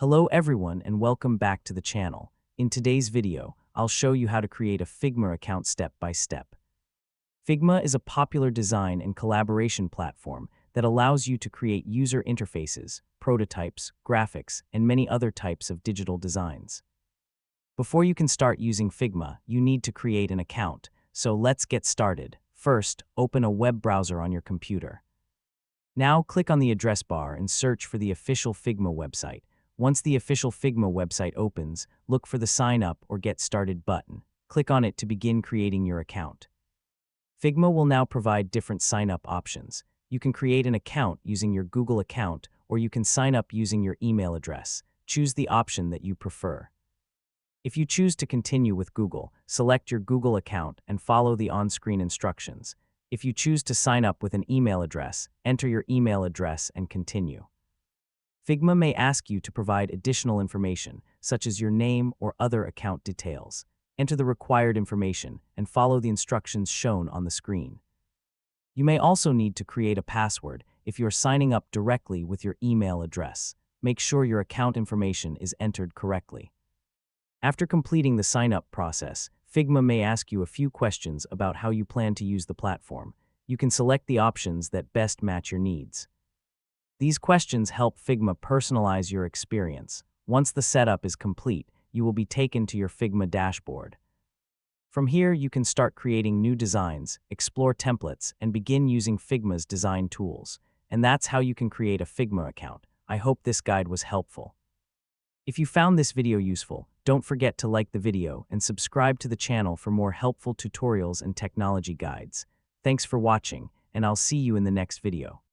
Hello everyone and welcome back to the channel. In today's video, I'll show you how to create a Figma account step by step. Figma is a popular design and collaboration platform that allows you to create user interfaces, prototypes, graphics, and many other types of digital designs. Before you can start using Figma, you need to create an account, so let's get started. First, open a web browser on your computer. Now click on the address bar and search for the official Figma website. Once the official Figma website opens, look for the Sign Up or Get Started button. Click on it to begin creating your account. Figma will now provide different sign-up options. You can create an account using your Google account, or you can sign up using your email address. Choose the option that you prefer. If you choose to continue with Google, select your Google account and follow the on-screen instructions. If you choose to sign up with an email address, enter your email address and continue. Figma may ask you to provide additional information, such as your name or other account details. Enter the required information and follow the instructions shown on the screen. You may also need to create a password if you're signing up directly with your email address. Make sure your account information is entered correctly. After completing the sign-up process, Figma may ask you a few questions about how you plan to use the platform. You can select the options that best match your needs. These questions help Figma personalize your experience. Once the setup is complete, you will be taken to your Figma dashboard. From here, you can start creating new designs, explore templates, and begin using Figma's design tools. And that's how you can create a Figma account. I hope this guide was helpful. If you found this video useful, don't forget to like the video and subscribe to the channel for more helpful tutorials and technology guides. Thanks for watching, and I'll see you in the next video.